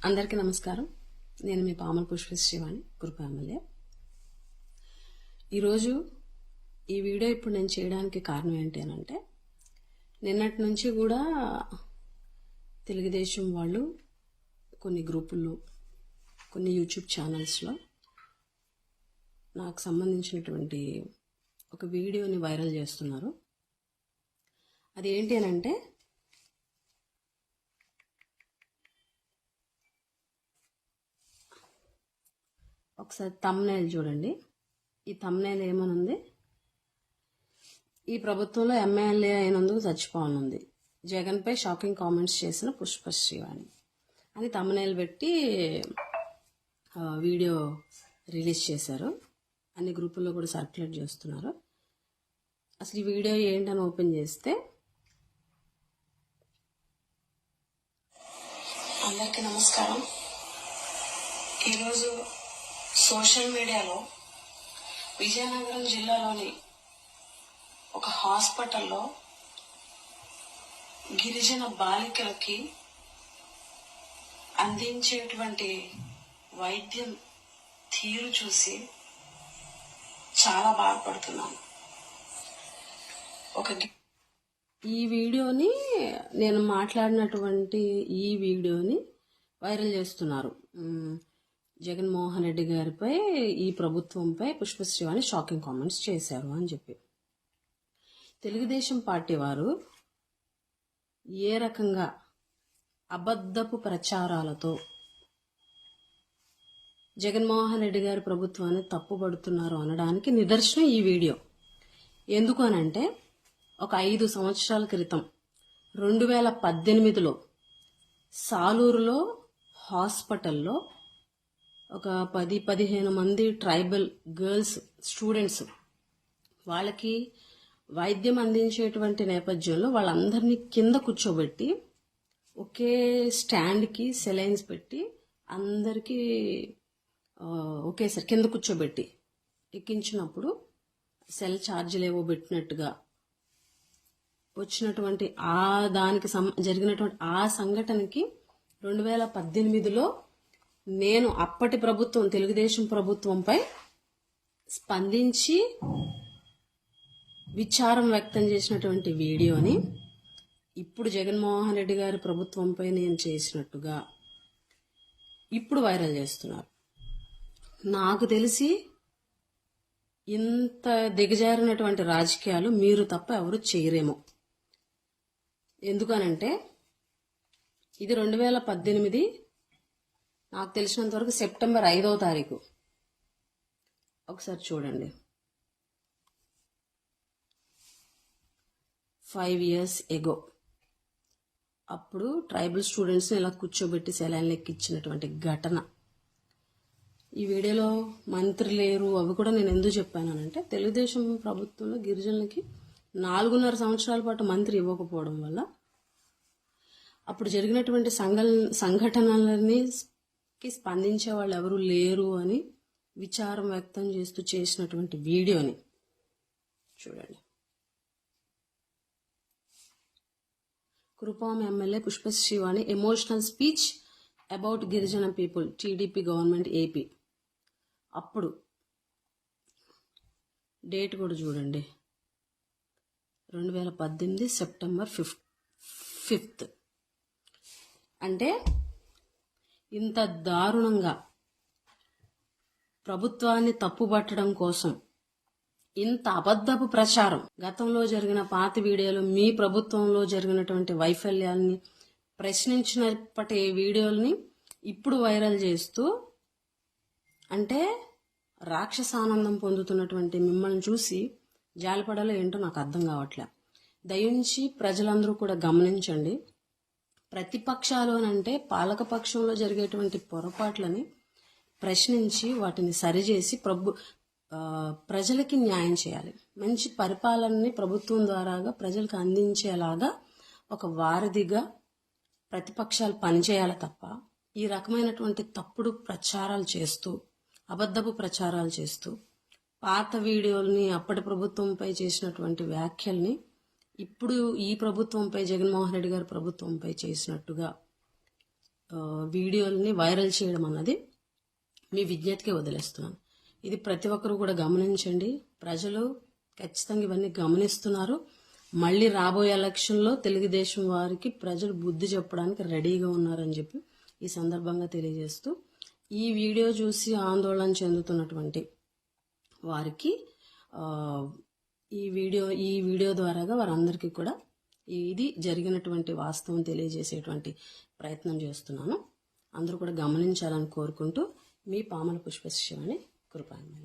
అందరికీ నమస్కారం. నేను మీ పామల పుష్పశ్రీవాణి, కృప ఎమ్మెల్యే. ఈరోజు ఈ వీడియో ఇప్పుడు నేను చేయడానికి కారణం ఏంటి అని అంటే, నిన్నటి నుంచి కూడా తెలుగుదేశం వాళ్ళు కొన్ని గ్రూపుల్లో, కొన్ని యూట్యూబ్ ఛానల్స్లో నాకు సంబంధించినటువంటి ఒక వీడియోని వైరల్ చేస్తున్నారు. అది ఏంటి అని అంటే, ఒకసారి థంబ్నెయిల్ చూడండి. ఈ థంబ్నెయిల్ ఏమనుంది? ఈ ప్రభుత్వంలో ఎమ్మెల్యే అయినందుకు చచ్చిపోనుంది, జగన్పై షాకింగ్ కామెంట్స్ చేసిన పుష్పశ్రీవాణి అని థంబ్నెయిల్ పెట్టి వీడియో రిలీజ్ చేశారు. అన్ని గ్రూపుల్లో కూడా సర్క్యులేట్ చేస్తున్నారు. అసలు ఈ వీడియో ఏంటని ఓపెన్ చేస్తే, అందరికీ నమస్కారం. ఈరోజు సోషల్ మీడియాలో విజయనగరం జిల్లాలోని ఒక హాస్పిటల్లో గిరిజన బాలికలకి అందించేటువంటి వైద్యం తీరు చూసి చాలా బాధపడుతున్నాను. ఈ వీడియోని, నేను మాట్లాడినటువంటి ఈ వీడియోని వైరల్ చేస్తున్నారు. జగన్మోహన్ రెడ్డి గారిపై, ఈ ప్రభుత్వంపై పుష్పశ్రీవాణి షాకింగ్ కామెంట్స్ చేశారు అని చెప్పి. తెలుగుదేశం పార్టీ వారు ఏ రకంగా అబద్ధపు ప్రచారాలతో జగన్మోహన్ రెడ్డి గారి ప్రభుత్వాన్ని తప్పుపడుతున్నారు అనడానికి నిదర్శనం ఈ వీడియో. ఎందుకు అనంటే, ఒక 5 సంవత్సరాల క్రితం 2018లో సాలూరులో హాస్పిటల్లో ఒక 10-15 మంది ట్రైబల్ గర్ల్స్ స్టూడెంట్స్, వాళ్ళకి వైద్యం అందించేటువంటి నేపథ్యంలో వాళ్ళందరినీ కింద కూర్చోబెట్టి ఒకే స్టాండ్కి సెలైన్స్ పెట్టి అందరికీ ఒకేసారి కింద కూర్చోబెట్టి ఎక్కించినప్పుడు సెల్ ఛార్జీలు ఏవో పెట్టినట్టుగా వచ్చినటువంటి దానికి జరిగినటువంటి ఆ సంఘటనకి 2018లో నేను అప్పటి ప్రభుత్వం, తెలుగుదేశం ప్రభుత్వంపై స్పందించి విచారం వ్యక్తం చేసినటువంటి వీడియోని ఇప్పుడు జగన్మోహన్ రెడ్డి గారి ప్రభుత్వంపై నేను చేసినట్టుగా ఇప్పుడు వైరల్ చేస్తున్నారు. నాకు తెలిసి ఇంత దిగజారినటువంటి రాజకీయాలు మీరు తప్ప ఎవరు చేయరేమో. ఎందుకనంటే, ఇది 2018, నాకు తెలిసినంత వరకు సెప్టెంబర్ 5వ తారీఖు. ఒకసారి చూడండి. 5 years ఎగో అప్పుడు ట్రైబల్ స్టూడెంట్స్ని ఇలా కూర్చోబెట్టి సెలైన్లు ఎక్కించినటువంటి ఘటన. ఈ వీడియోలో మంత్రి లేరు, అవి కూడా నేను ఎందుకు చెప్పానంటే, తెలుగుదేశం ప్రభుత్వంలో గిరిజనులకి 4.5 సంవత్సరాల పాటు మంత్రి ఇవ్వకపోవడం వల్ల అప్పుడు జరిగినటువంటి సంఘటనలని స్పందించే వాళ్ళు ఎవరు లేరు అని విచారం వ్యక్తం చేస్తూ చేసినటువంటి వీడియోని చూడండి. Kurupam MLA Pushpa Sreevani emotional speech about గిరిజన పీపుల్, టీడీపీ గవర్నమెంట్ ఏపీ. అప్పుడు డేట్ కూడా చూడండి, 2018 సెప్టెంబర్ 5th. అంటే ఇంత దారుణంగా ప్రభుత్వాన్ని తప్పుపట్టడం కోసం ఇంత అబద్ధపు ప్రచారం, గతంలో జరిగిన పాత వీడియోలు, మీ ప్రభుత్వంలో జరిగినటువంటి వైఫల్యాన్ని ప్రశ్నించినప్పటి వీడియోల్ని ఇప్పుడు వైరల్ చేస్తూ, అంటే రాక్షసానందం పొందుతున్నటువంటి మిమ్మల్ని చూసి జాలిపడాలో ఏంటో నాకు అర్థం కావట్లే. దయించి ప్రజలందరూ కూడా గమనించండి. ప్రతిపక్షాలోనంటే పాలకపక్షంలో జరిగేటువంటి పొరపాట్లని ప్రశ్నించి వాటిని సరిచేసి ప్రజలకి న్యాయం చేయాలి. మంచి పరిపాలనని ప్రభుత్వం ద్వారాగా ప్రజలకు అందించేలాగా ఒక వారధిగా ప్రతిపక్షాలు పనిచేయాలి తప్ప, ఈ రకమైనటువంటి తప్పుడు ప్రచారాలు చేస్తూ, అబద్ధపు ప్రచారాలు చేస్తూ, పాత వీడియోల్ని, అప్పటి ప్రభుత్వంపై చేసినటువంటి వ్యాఖ్యల్ని ఇప్పుడు ఈ ప్రభుత్వంపై, జగన్మోహన్ రెడ్డి గారి ప్రభుత్వంపై చేసినట్టుగా వీడియోల్ని వైరల్ చేయడం అన్నది మీ విజ్ఞతకే వదిలేస్తున్నాను. ఇది ప్రతి ఒక్కరు కూడా గమనించండి. ప్రజలు ఖచ్చితంగా ఇవన్నీ గమనిస్తున్నారు. మళ్ళీ రాబోయే ఎలక్షన్లో తెలుగుదేశం వారికి ప్రజలు బుద్ధి చెప్పడానికి రెడీగా ఉన్నారని చెప్పి ఈ సందర్భంగా తెలియజేస్తూ, ఈ వీడియో చూసి ఆందోళన చెందుతున్నటువంటి వారికి ఈ వీడియో ద్వారాగా వారందరికీ కూడా ఇది జరిగినటువంటి వాస్తవం తెలియజేసేటువంటి ప్రయత్నం చేస్తున్నాను. అందరూ కూడా గమనించాలని కోరుకుంటూ, మీ పాముల పుష్పశ్రీ కృపాంజలి.